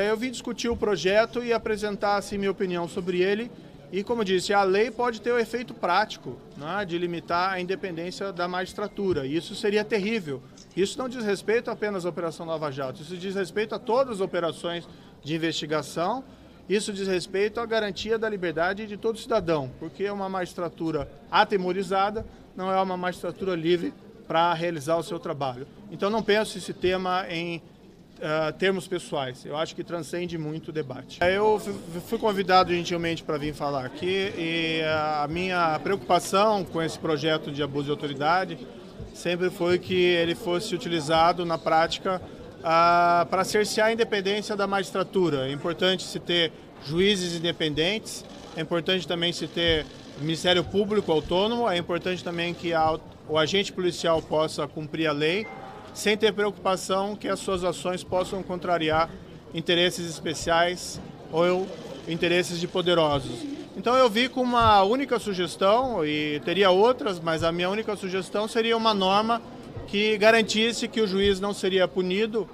Eu vim discutir o projeto e apresentar assim, minha opinião sobre ele. E, como eu disse, a lei pode ter o efeito prático, né, de limitar a independência da magistratura. E isso seria terrível. Isso não diz respeito apenas à Operação Lava Jato, isso diz respeito a todas as operações de investigação. Isso diz respeito à garantia da liberdade de todo cidadão, porque uma magistratura atemorizada não é uma magistratura livre para realizar o seu trabalho. Então não penso esse tema em termos pessoais, eu acho que transcende muito o debate. Eu fui convidado gentilmente para vir falar aqui e a minha preocupação com esse projeto de abuso de autoridade sempre foi que ele fosse utilizado na prática para cercear a independência da magistratura. É importante se ter juízes independentes, é importante também se ter Ministério Público autônomo, é importante também que o agente policial possa cumprir a lei, sem ter preocupação que as suas ações possam contrariar interesses especiais ou interesses de poderosos. Então eu vi com uma única sugestão, e teria outras, mas a minha única sugestão seria uma norma que garantisse que o juiz não seria punido,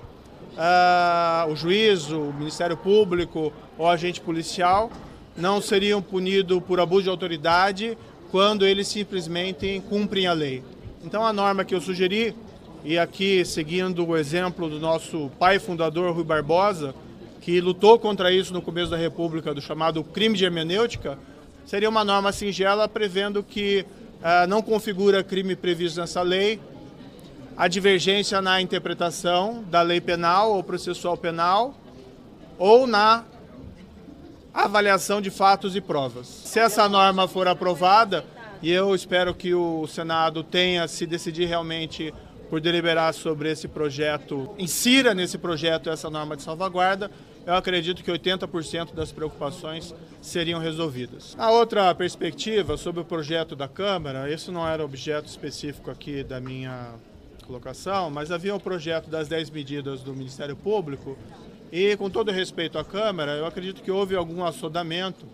o juiz, o Ministério Público ou o agente policial não seriam punidos por abuso de autoridade quando eles simplesmente cumprem a lei. Então a norma que eu sugeri, e aqui seguindo o exemplo do nosso pai fundador Rui Barbosa, que lutou contra isso no começo da República, do chamado crime de hermenêutica, seria uma norma singela prevendo que não configura crime previsto nessa lei a divergência na interpretação da lei penal ou processual penal ou na avaliação de fatos e provas. Se essa norma for aprovada, e eu espero que o Senado tenha se decidir realmente por deliberar sobre esse projeto, insira nesse projeto essa norma de salvaguarda, eu acredito que 80% das preocupações seriam resolvidas. A outra perspectiva sobre o projeto da Câmara, isso não era objeto específico aqui da minha colocação, mas havia um projeto das 10 medidas do Ministério Público e, com todo respeito à Câmara, eu acredito que houve algum assodamento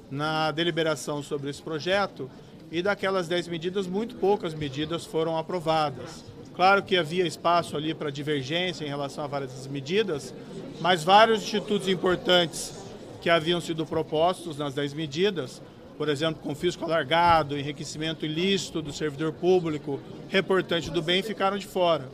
na deliberação sobre esse projeto e daquelas 10 medidas, muito poucas medidas foram aprovadas. Claro que havia espaço ali para divergência em relação a várias medidas, mas vários institutos importantes que haviam sido propostos nas 10 medidas, por exemplo, confisco alargado, enriquecimento ilícito do servidor público, reportante do bem, ficaram de fora.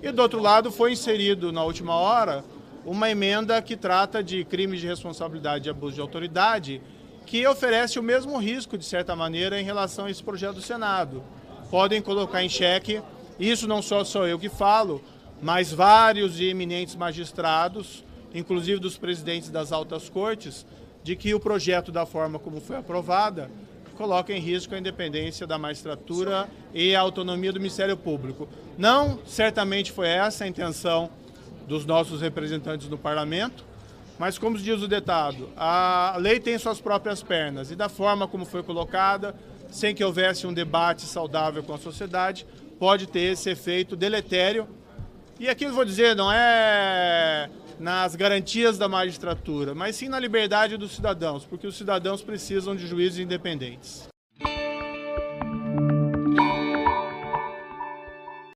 E do outro lado foi inserido na última hora uma emenda que trata de crimes de responsabilidade e abuso de autoridade, que oferece o mesmo risco, de certa maneira, em relação a esse projeto do Senado. Podem colocar em xeque, isso não só sou eu que falo, mas vários e eminentes magistrados, inclusive dos presidentes das altas cortes, de que o projeto, da forma como foi aprovada, coloca em risco a independência da magistratura e a autonomia do Ministério Público. Não, certamente foi essa a intenção dos nossos representantes no parlamento, mas, como diz o ditado, a lei tem suas próprias pernas e, da forma como foi colocada, sem que houvesse um debate saudável com a sociedade, pode ter esse efeito deletério. E aqui eu vou dizer, não é nas garantias da magistratura, mas sim na liberdade dos cidadãos, porque os cidadãos precisam de juízes independentes.